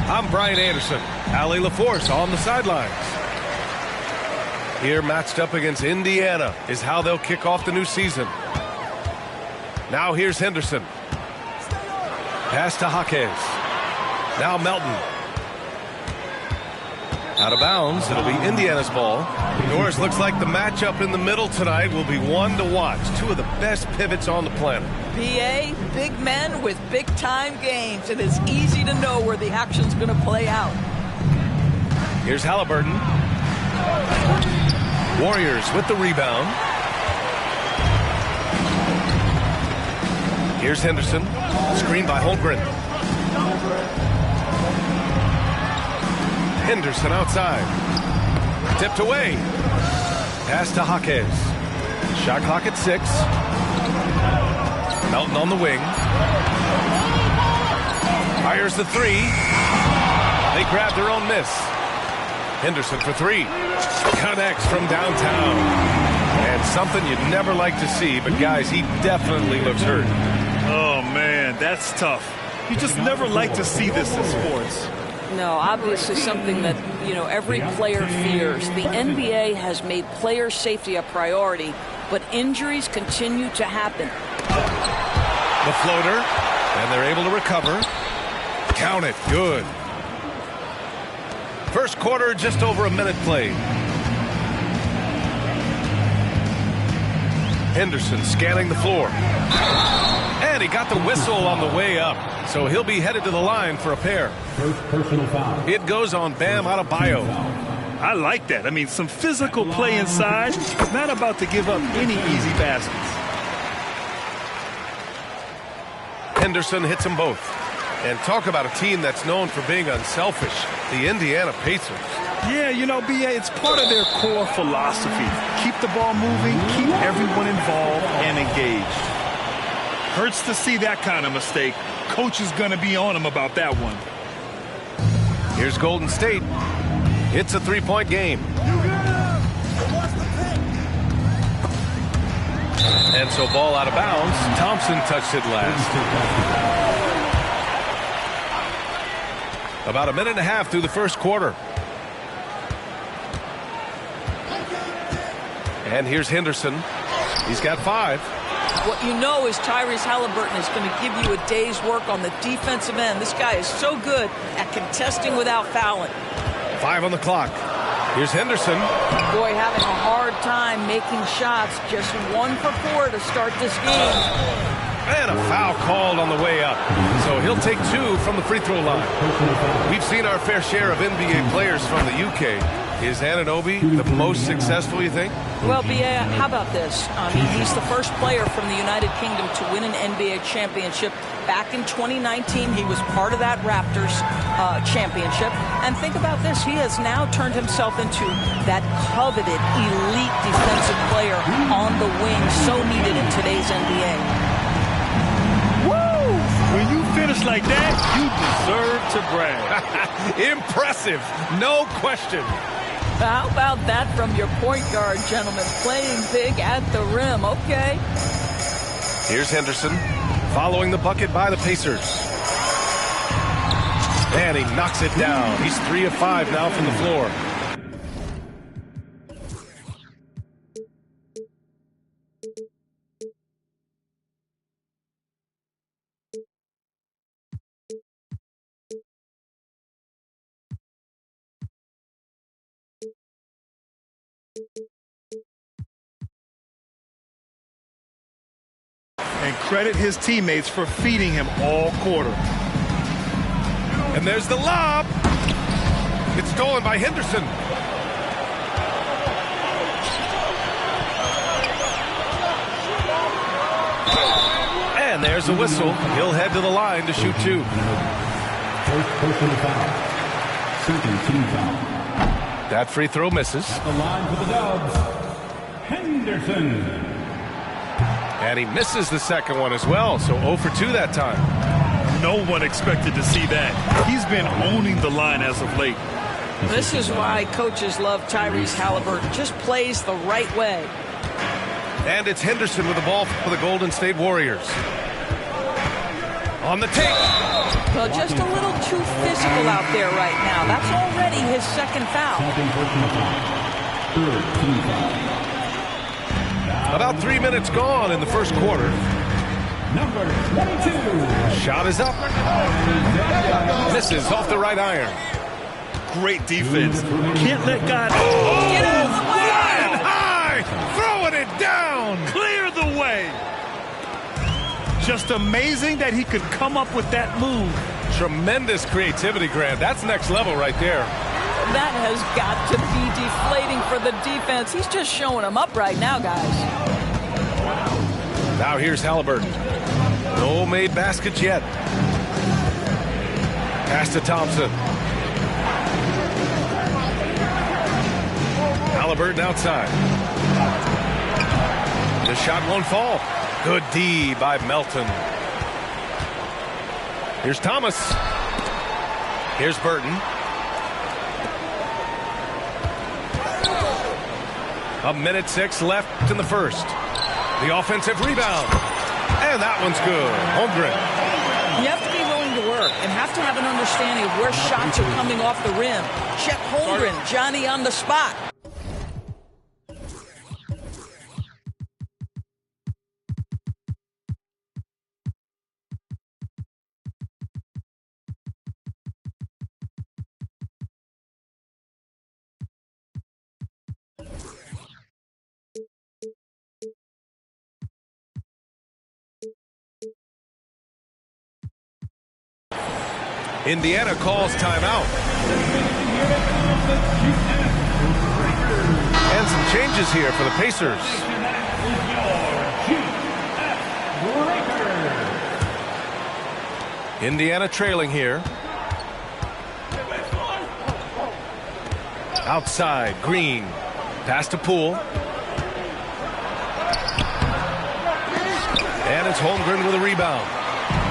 I'm Brian Anderson. Allie LaForce on the sidelines. Here matched up against Indiana is how they'll kick off the new season. Now here's Henderson. Pass to Jaquez. Now Melton. Out of bounds. It'll be Indiana's ball. Norris, looks like the matchup in the middle tonight will be one to watch. Two of the best pivots on the planet. PA, big men with big-time games. It is easy to know where the action's going to play out. Here's Halliburton. Warriors with the rebound. Here's Henderson. Screen by Holmgren. Henderson outside. Tipped away. Pass to Jaquez. Shot clock at 6. Melton on the wing. Fires the 3. They grab their own miss. Henderson for 3. Connects from downtown. And something you'd never like to see, but guys, he definitely looks hurt. Oh, man, that's tough. You just never like to see this in sports. No, obviously something that, every player fears. The NBA has made player safety a priority, but injuries continue to happen. The floater, and they're able to recover. Count it. Good. First quarter, just over a minute played. Henderson scanning the floor. And he got the whistle on the way up. So he'll be headed to the line for a pair. First personal foul. It goes on Bam Adebayo. I like that. I mean, some physical play inside. Not about to give up any easy baskets. Henderson hits them both. And talk about a team that's known for being unselfish. The Indiana Pacers. Yeah, BA, it's part of their core philosophy. Keep the ball moving, keep everyone involved and engaged. Hurts to see that kind of mistake. Coach is going to be on him about that one. Here's Golden State. It's a 3-point game. And so ball out of bounds. Thompson touched it last. About a minute and a half through the first quarter. And here's Henderson. He's got 5. What you know is Tyrese Halliburton is going to give you a day's work on the defensive end. This guy is so good at contesting without fouling. 5 on the clock. Here's Henderson. Boy, having a hard time making shots. Just 1 for 4 to start this game. And a foul called on the way up. So he'll take 2 from the free throw line. We've seen our fair share of NBA players from the UK. Is Anunoby the most successful, you think? Well, B.A., how about this? He's the first player from the United Kingdom to win an NBA championship. Back in 2019, he was part of that Raptors championship. And think about this. He has now turned himself into that coveted elite defensive player on the wing, so needed in today's NBA. Woo! When you finish like that, you deserve to brag. Impressive. No question. How about that from your point guard, gentlemen? Playing big at the rim. Okay. Here's Henderson following the bucket by the Pacers. And he knocks it down. He's 3 of 5 now from the floor. And credit his teammates for feeding him all quarter. And there's the lob. It's stolen by Henderson. And there's a whistle. He'll head to the line to shoot 2. First personal foul. Second team foul. That free throw misses. At the line for the Dubs, Henderson. And he misses the second one as well, so 0 for 2 that time. No one expected to see that. He's been owning the line as of late. This is why coaches love Tyrese Halliburton. Just plays the right way. And it's Henderson with the ball for the Golden State Warriors. On the take. Well, just a little too physical out there right now. That's already his second foul. About 3 minutes gone in the first quarter. Number 22. Shot is up. Misses off the right iron. Great defense. Can't let guys... Get out of the way! Flying high! Throwing it down! Clear the way! Just amazing that he could come up with that move. Tremendous creativity, Grant. That's next level right there. That has got to be deflating for the defense. He's just showing them up right now, guys. Now here's Halliburton. No made baskets yet. Pass to Thompson. Halliburton outside. The shot won't fall. Good D by Melton. Here's Thomas. Here's Burton. A minute 6 left in the first. The offensive rebound. And that one's good. Holmgren. You have to be willing to work and have to have an understanding of where shots are coming off the rim. Chet Holmgren, Johnny on the spot. Indiana calls timeout. And some changes here for the Pacers. Indiana trailing here. Outside, Green. Pass to Poole. And it's Holmgren with a rebound.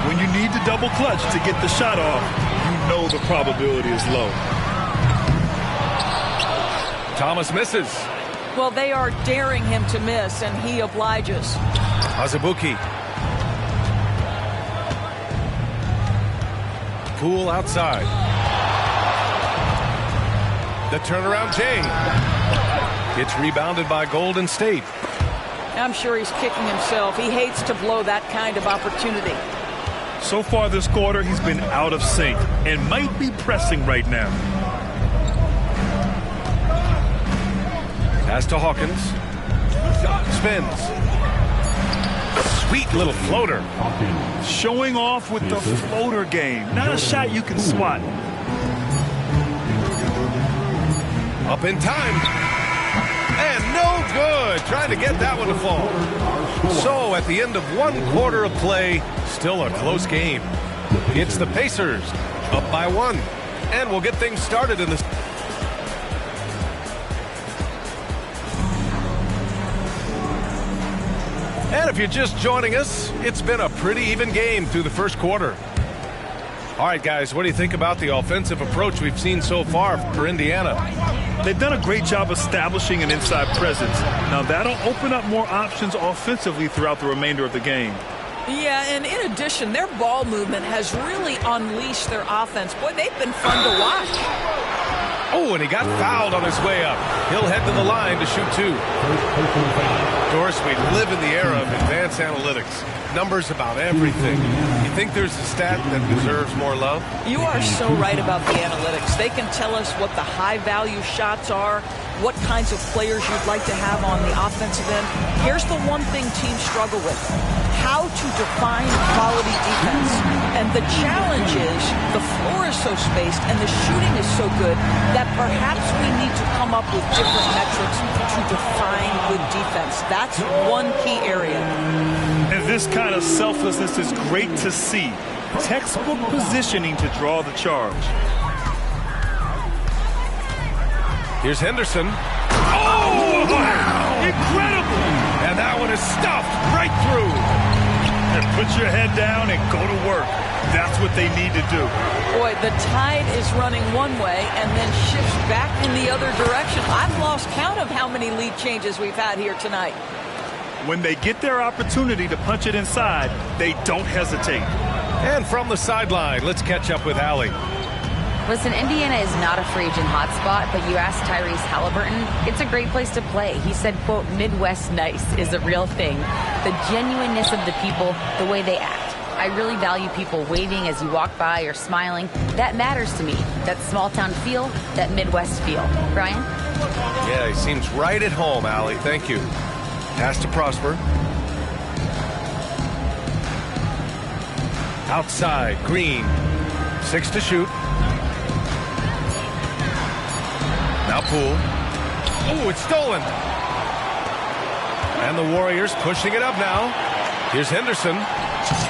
When you need to double clutch to get the shot off, you know the probability is low. Thomas misses. Well, they are daring him to miss, and he obliges. Azubuike. Poole outside. The turnaround Jay. It's rebounded by Golden State. I'm sure he's kicking himself. He hates to blow that kind of opportunity. So far this quarter, he's been out of sync and might be pressing right now. Pass to Hawkins. Spins. Sweet little floater. Showing off with the floater game. Not a shot you can swat. Up in time. And no good. Trying to get that one to fall. So at the end of one quarter of play, still a close game. It's the Pacers up by 1. And we'll get things started in this. And if you're just joining us, it's been a pretty even game through the first quarter. All right, guys, what do you think about the offensive approach we've seen so far for Indiana? They've done a great job establishing an inside presence. Now that'll open up more options offensively throughout the remainder of the game. Yeah, and in addition, their ball movement has really unleashed their offense. Boy, they've been fun to watch. Oh, and he got fouled on his way up. He'll head to the line to shoot 2. Doris, we live in the era of advanced analytics. Numbers about everything. You think there's a stat that deserves more love? You are so right about the analytics. They can tell us what the high-value shots are, what kinds of players you'd like to have on the offensive end. Here's the one thing teams struggle with: how to define quality defense. And the challenge is the floor is so spaced and the shooting is so good that perhaps we need to come up with different metrics to define good defense. That's one key area. And this kind of selflessness is great to see. Textbook positioning to draw the charge. Here's Henderson. Oh, wow! Incredible! And that one is stuffed right through. And put your head down and go to work. That's what they need to do. Boy, the tide is running one way and then shifts back in the other direction. I've lost count of how many lead changes we've had here tonight. When they get their opportunity to punch it inside, they don't hesitate. And from the sideline, let's catch up with Allie. Listen, Indiana is not a free agent hotspot, but you ask Tyrese Halliburton, it's a great place to play. He said, quote, Midwest nice is a real thing. The genuineness of the people, the way they act. I really value people waving as you walk by or smiling. That matters to me. That small town feel, that Midwest feel. Brian? Yeah, he seems right at home, Allie. Thank you. Pass to Prosper. Outside, Green. 6 to shoot. Now Poole. Oh, it's stolen. And the Warriors pushing it up now. Here's Henderson.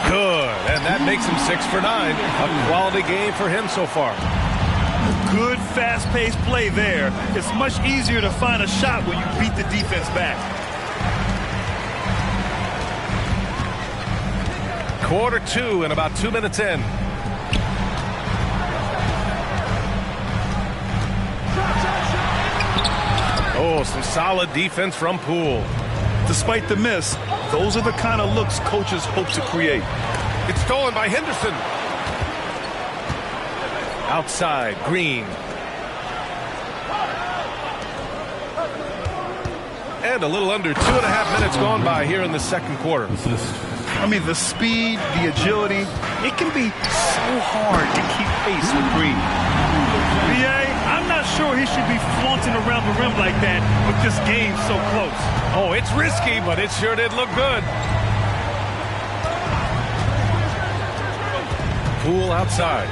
Good. And that makes him 6 for 9. A quality game for him so far. Good, fast-paced play there. It's much easier to find a shot when you beat the defense back. Quarter 2 and about 2 minutes in. Oh, some solid defense from Poole. Despite the miss, those are the kind of looks coaches hope to create. It's stolen by Henderson. Outside, Green. And a little under 2.5 minutes gone by here in the second quarter. I mean, the speed, the agility, it can be so hard to keep pace with Green. BA, I'm not sure he should be flaunting around the rim like that with this game so close. Oh, it's risky, but it sure did look good. Poole outside.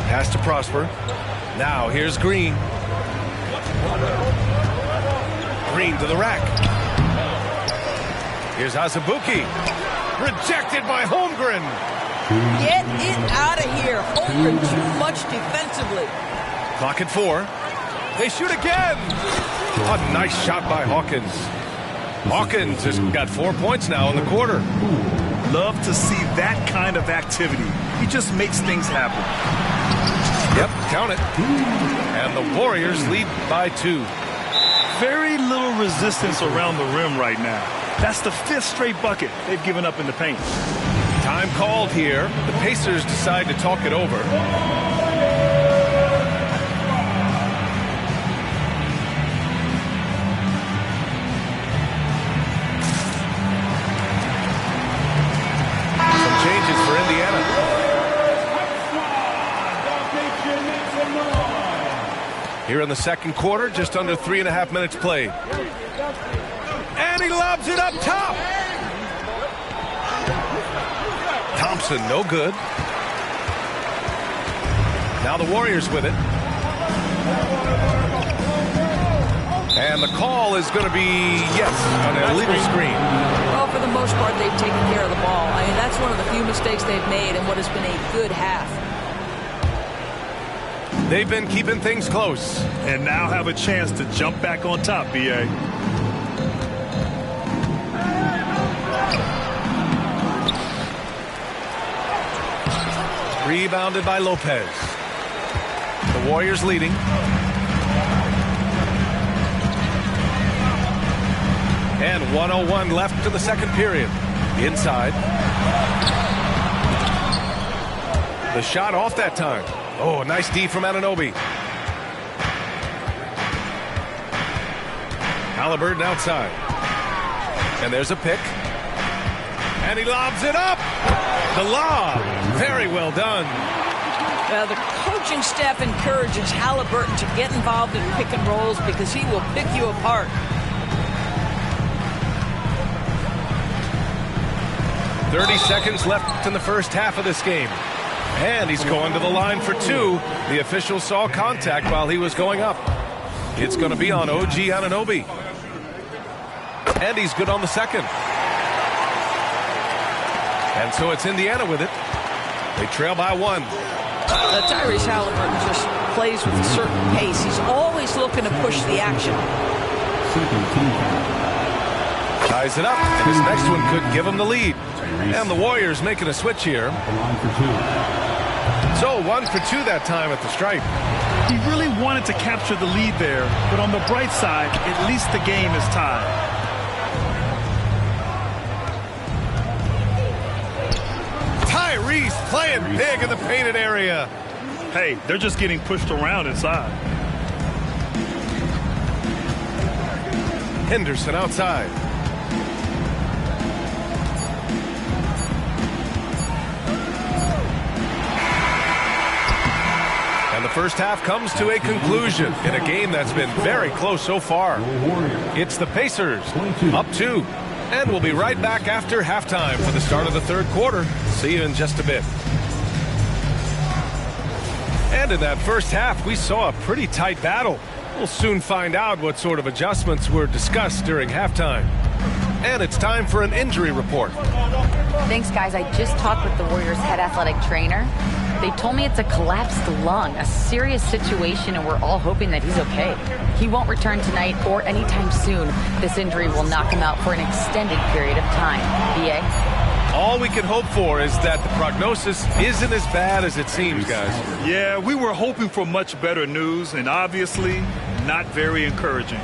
Pass to Prosper. Now here's Green. Green to the rack. Here's Azubuike. Rejected by Holmgren. Get it out of here. Holmgren too much defensively. Clock at 4. They shoot again. A nice shot by Hawkins. Hawkins has got 4 points now in the quarter. Love to see that kind of activity. He just makes things happen. Yep, count it. And the Warriors lead by 2. Very little resistance around the rim right now. That's the 5th straight bucket they've given up in the paint. Time called here. The Pacers decide to talk it over. Some changes for Indiana. Here in the second quarter, just under 3.5 minutes played. And he lobs it up top. Thompson, no good. Now the Warriors with it. And the call is going to be, yes, an illegal screen. Well, for the most part, they've taken care of the ball. I mean, that's one of the few mistakes they've made in what has been a good half. They've been keeping things close. And now have a chance to jump back on top, B.A. Rebounded by Lopez. The Warriors leading. And 1:01 left to the second period. Inside. The shot off that time. Oh, nice D from Anunoby. Halliburton outside. And there's a pick. And he lobs it up. The lob. Very well done. The coaching staff encourages Halliburton to get involved in pick and rolls because he will pick you apart. .30 seconds left in the first half of this game. And he's going to the line for 2. The official saw contact while he was going up. It's going to be on OG Anunoby. And he's good on the second. And so it's Indiana with it. They trail by 1. Tyrese Halliburton just plays with a certain pace. He's always looking to push the action. Ties it up, and his next one could give him the lead. And the Warriors making a switch here. So 1 for 2 that time at the stripe. He really wanted to capture the lead there, but on the bright side, at least the game is tied. Hit big in the painted area. Hey, they're just getting pushed around inside. Henderson outside. And the first half comes to a conclusion in a game that's been very close so far. It's the Pacers up 2. And we'll be right back after halftime for the start of the third quarter. See you in just a bit. And in that first half, we saw a pretty tight battle. We'll soon find out what sort of adjustments were discussed during halftime. And it's time for an injury report. Thanks, guys. I just talked with the Warriors' head athletic trainer. They told me it's a collapsed lung, a serious situation, and we're all hoping that he's okay. He won't return tonight or anytime soon. This injury will knock him out for an extended period of time. B.A.? All we can hope for is that the prognosis isn't as bad as it seems, guys. Yeah, we were hoping for much better news, and obviously not very encouraging.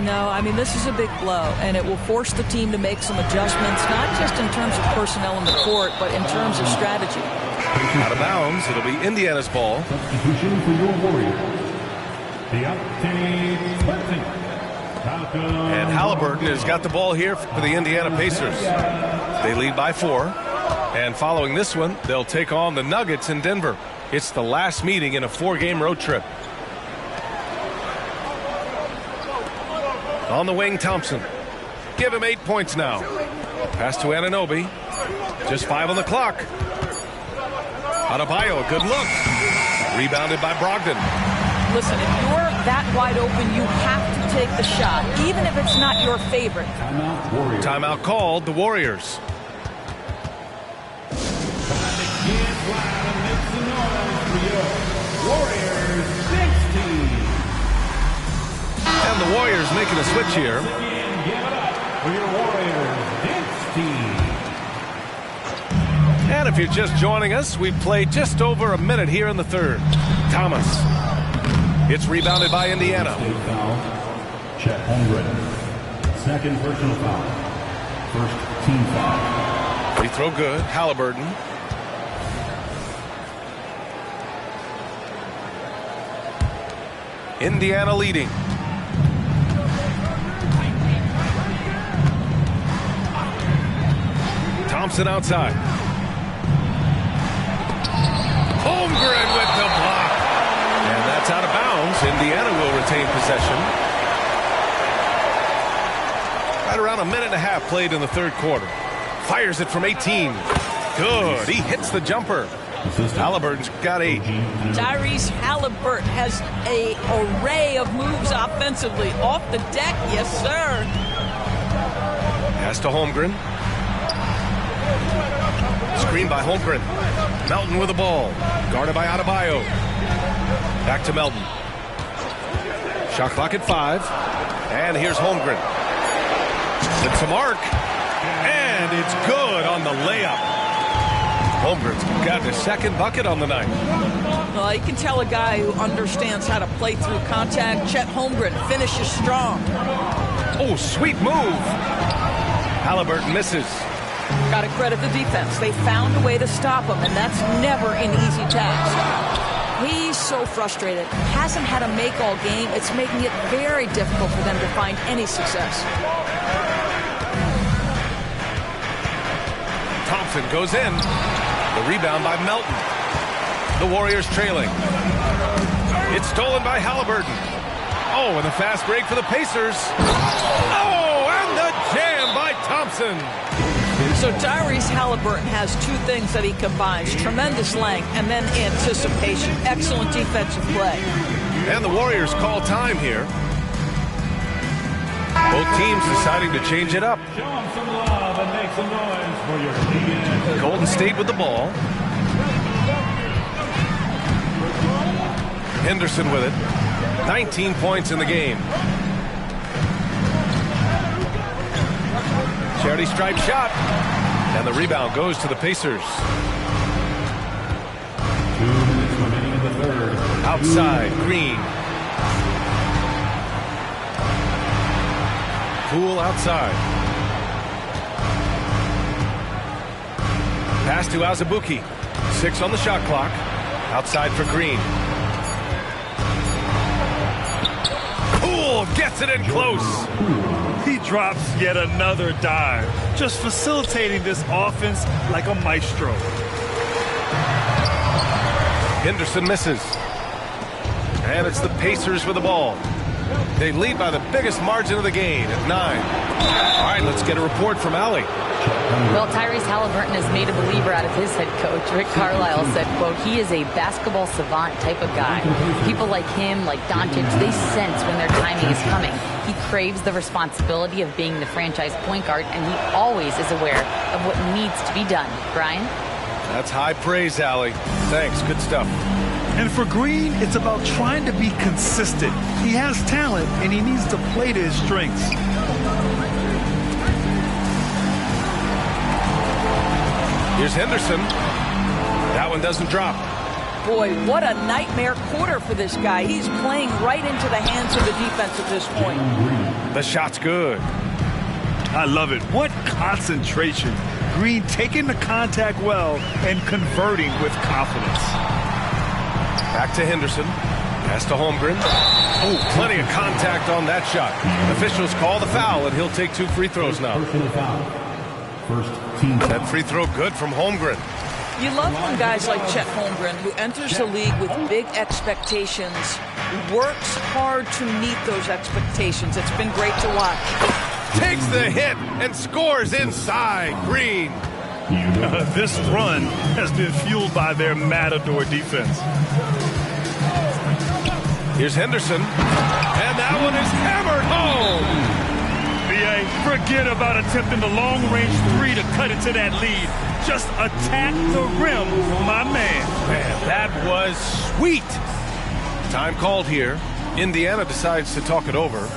No, I mean, this is a big blow, and it will force the team to make some adjustments, not just in terms of personnel in the court, but in terms of strategy. Out of bounds, it'll be Indiana's ball. Substitution for your Warriors. Deontay Burton. And Halliburton has got the ball here for the Indiana Pacers. They lead by 4. And following this one, they'll take on the Nuggets in Denver. It's the last meeting in a 4-game road trip. On the wing, Thompson. Give him 8 points now. Pass to Anunoby. Just 5 on the clock. Adebayo, good look. Rebounded by Brogdon. Listen, if you're that wide open, you have to take the shot, even if it's not your favorite. Timeout called, the Warriors. And the Warriors making a switch here. And if you're just joining us, we've played just over a minute here in the third. Thomas. It's rebounded by Indiana. Chet Holmgren. Second personal foul. First team foul. Free throw good. Halliburton. Indiana leading. Thompson outside. Holmgren with the block. And that's out of bounds. Indiana will retain possession. Right around a minute and a half played in the third quarter. Fires it from 18. Good. He hits the jumper. Halliburton's got 8. Tyrese Halliburton has an array of moves offensively. Off the deck, yes, sir. Pass to Holmgren. Screen by Holmgren. Melton with the ball. Guarded by Adebayo. Back to Melton. Shot clock at 5. And here's Holmgren. It's a mark. And it's good on the layup. Holmgren's got his second bucket on the night. Well, you can tell a guy who understands how to play through contact. Chet Holmgren finishes strong. Oh, sweet move. Halliburton misses. Got to credit the defense. They found a way to stop him, and that's never an easy task. He's so frustrated. Hasn't had a make all game. It's making it very difficult for them to find any success. Thompson goes in. The rebound by Melton. The Warriors trailing. It's stolen by Halliburton. Oh, and a fast break for the Pacers. Oh, and the jam by Thompson. So Tyrese Halliburton has 2 things that he combines. Tremendous length and then anticipation. Excellent defensive play. And the Warriors call time here. Both teams deciding to change it up. Show them some love and make some noise for your team. Golden State with the ball. Henderson with it. 19 points in the game. Charity stripe shot. And the rebound goes to the Pacers. 2 minutes remaining in the third. Outside, Green. Poole outside. Pass to Azubuike. 6 on the shot clock. Outside for Green. Poole gets it in close. He drops yet another dive, just facilitating this offense like a maestro. Henderson misses. And it's the Pacers with the ball. They lead by the biggest margin of the game at 9. All right, let's get a report from Allie. Well, Tyrese Halliburton has made a believer out of his head coach. Rick Carlisle said, quote, he is a basketball savant type of guy. People like him, like Doncic, they sense when their timing is coming. He craves the responsibility of being the franchise point guard, and he always is aware of what needs to be done. Brian? That's high praise, Allie. Thanks. Good stuff. And for Green, it's about trying to be consistent. He has talent, and he needs to play to his strengths. Here's Henderson. That one doesn't drop. Boy, what a nightmare quarter for this guy. He's playing right into the hands of the defense at this point. The shot's good. I love it. What concentration. Green taking the contact well and converting with confidence. Back to Henderson. Pass to Holmgren. Oh, plenty of contact on that shot. Officials call the foul, and he'll take 2 free throws now. That free throw good from Holmgren. You love when guys like Chet Holmgren, who enters the league with big expectations, works hard to meet those expectations. It's been great to watch. Takes the hit and scores inside. Green. This run has been fueled by their Matador defense. Here's Henderson. And that one is hammered home. B.A., forget about attempting the long-range 3 to cut into that lead. Just attack the rim, my man. Man, that was sweet. Time called here. Indiana decides to talk it over.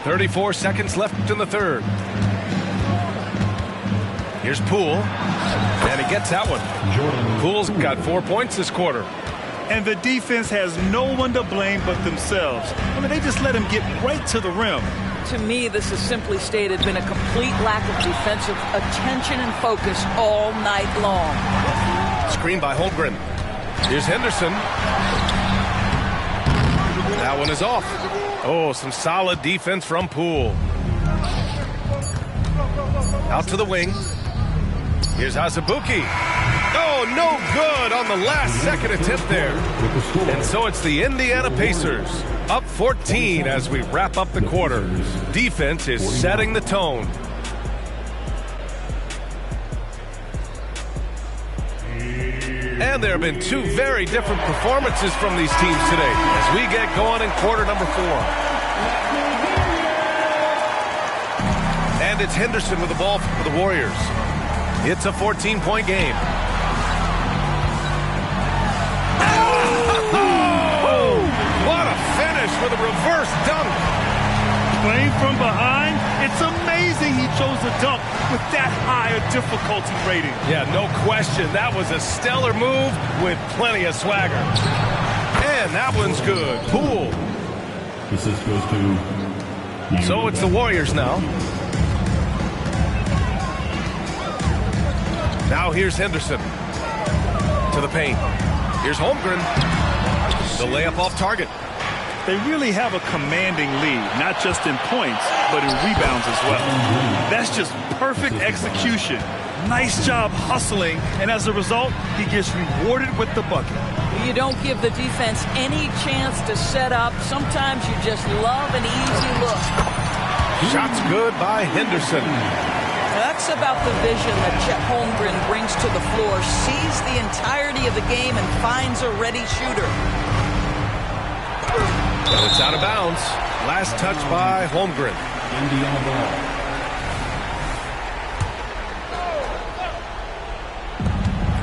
.34 seconds left in the third. Here's Poole, and he gets that one. Poole's got 4 points this quarter. And the defense has no one to blame but themselves. I mean, they just let him get right to the rim. To me, this has simply stated been a complete lack of defensive attention and focus all night long. Screen by Holmgren. Here's Henderson. That one is off. Oh, some solid defense from Poole. Out to the wing. Here's Azubuike. Oh, no good on the last second attempt there. And so it's the Indiana Pacers up 14 as we wrap up the quarter. Defense is setting the tone. And there have been 2 very different performances from these teams today as we get going in quarter number 4. And it's Henderson with the ball for the Warriors. It's a 14-point game. Oh, what a finish with a reverse dunk. Playing from behind, it's amazing he chose a dunk with that high a difficulty rating. Yeah, no question. That was a stellar move with plenty of swagger. And that one's good. Poole. Assist goes to... So it's the Warriors now. Now here's Henderson to the paint. Here's Holmgren. The layup off target. They really have a commanding lead, not just in points, but in rebounds as well. That's just perfect execution. Nice job hustling, and as a result, he gets rewarded with the bucket. You don't give the defense any chance to set up. Sometimes you just love an easy look. Shot's good by Henderson. That's Talks about the vision that Chet Holmgren brings to the floor, sees the entirety of the game, and finds a ready shooter. But it's out of bounds. Last touch by Holmgren. Indiana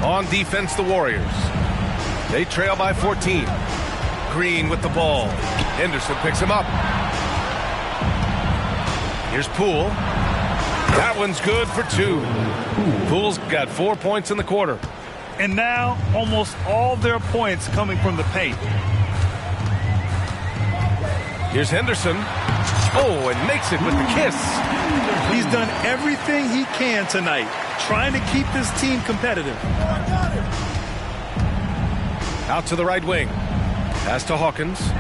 ball. On defense, the Warriors. They trail by 14. Green with the ball. Henderson picks him up. Here's Poole. That one's good for 2. Poole's got 4 points in the quarter. And now almost all their points coming from the paint. Here's Henderson. Oh, and makes it with the kiss. He's done everything he can tonight, trying to keep this team competitive. Out to the right wing. Pass to Hawkins.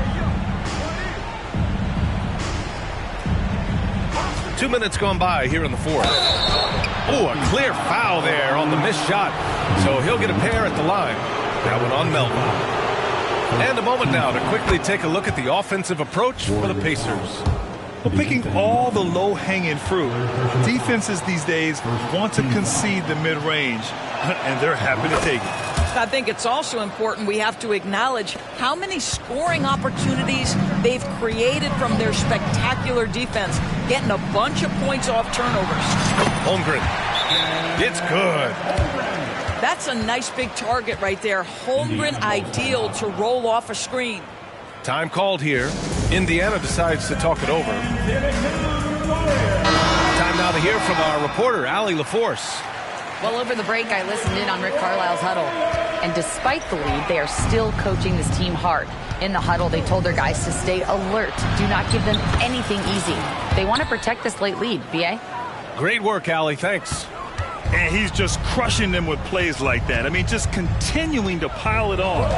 2 minutes gone by here in the fourth. Oh, a clear foul there on the missed shot. So he'll get a pair at the line. That one on Melton. And a moment now to quickly take a look at the offensive approach for the Pacers. Well, picking all the low-hanging fruit, defenses these days want to concede the mid-range, and they're happy to take it. I think it's also important we have to acknowledge how many scoring opportunities they've created from their spectacular defense, getting a bunch of points off turnovers. Holmgren. It's good. That's a nice big target right there. Holmgren ideal to roll off a screen. Time called here. Indiana decides to talk it over. Time now to hear from our reporter, Allie LaForce. Well, over the break, I listened in on Rick Carlisle's huddle. And despite the lead, they are still coaching this team hard. In the huddle, they told their guys to stay alert. Do not give them anything easy. They want to protect this late lead. B.A.? Great work, Allie. Thanks. And he's just crushing them with plays like that. I mean, just continuing to pile it on.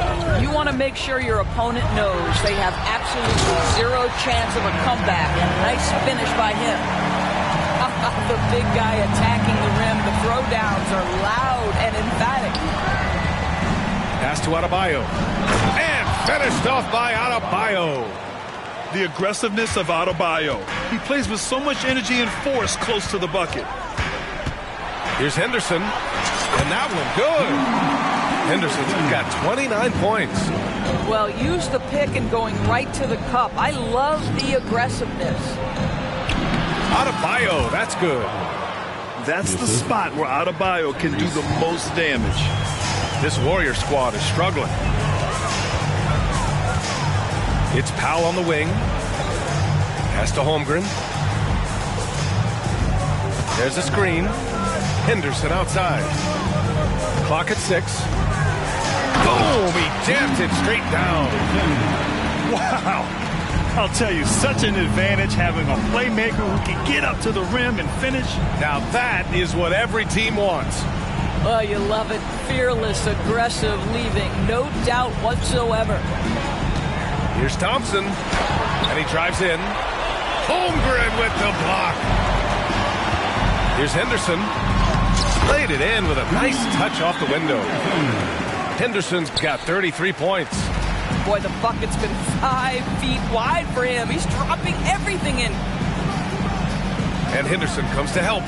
You want to make sure your opponent knows they have absolutely zero chance of a comeback. Nice finish by him. The big guy attacking the rim. The throwdowns are loud and emphatic. Pass to Adebayo. And finished off by Adebayo. The aggressiveness of Adebayo. He plays with so much energy and force close to the bucket. Here's Henderson. And that one good. Henderson's got 29 points. Well, use the pick and going right to the cup. I love the aggressiveness. Adebayo, that's good. That's the spot where Adebayo can do the most damage. This Warrior squad is struggling. It's Powell on the wing. Pass to Holmgren. There's a screen. Henderson outside. Clock at 6. Boom! He jammed it straight down. Wow! I'll tell you, such an advantage having a playmaker who can get up to the rim and finish. Now that is what every team wants. Oh, you love it. Fearless, aggressive, leaving. No doubt whatsoever. Here's Thompson. And he drives in. Holmgren with the block. Here's Henderson. Laid it in with a nice touch off the window. Henderson's got 33 points. Boy, the bucket's been 5 feet wide for him. He's dropping everything in. And Henderson comes to help.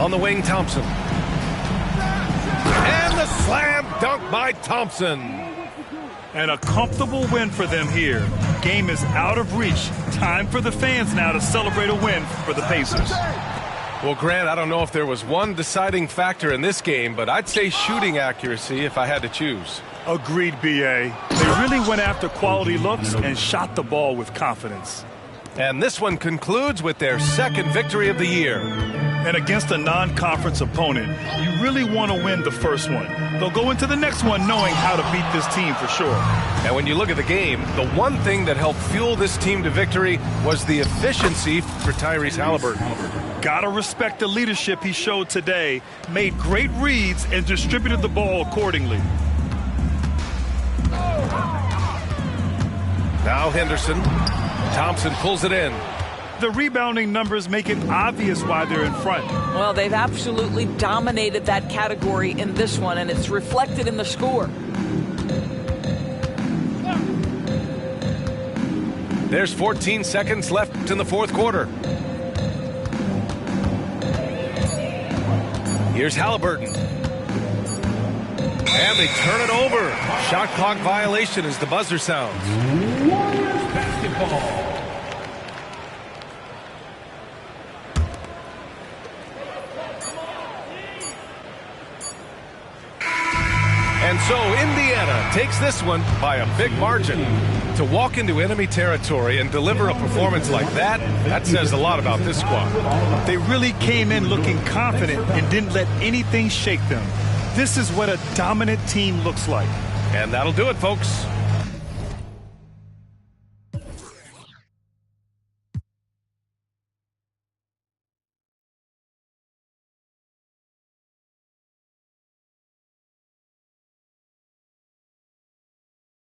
On the wing, Thompson. And the slam dunk by Thompson. And a comfortable win for them here. Game is out of reach. Time for the fans now to celebrate a win for the Pacers. Well, Grant, I don't know if there was one deciding factor in this game, but I'd say shooting accuracy if I had to choose. Agreed, B.A. They really went after quality looks and shot the ball with confidence. And this one concludes with their second victory of the year. And against a non-conference opponent, you really want to win the first one. They'll go into the next one knowing how to beat this team for sure. And when you look at the game, the one thing that helped fuel this team to victory was the efficiency for Tyrese Haliburton. Gotta respect the leadership he showed today, made great reads, and distributed the ball accordingly. Now Henderson. Thompson pulls it in. The rebounding numbers make it obvious why they're in front. Well, they've absolutely dominated that category in this one, and it's reflected in the score. There's 14 seconds left in the fourth quarter. Here's Halliburton. And they turn it over. Shot clock violation as the buzzer sounds. Warriors basketball. And so Indiana takes this one by a big margin. To walk into enemy territory and deliver a performance like that, that says a lot about this squad. They really came in looking confident and didn't let anything shake them. This is what a dominant team looks like. And that'll do it, folks.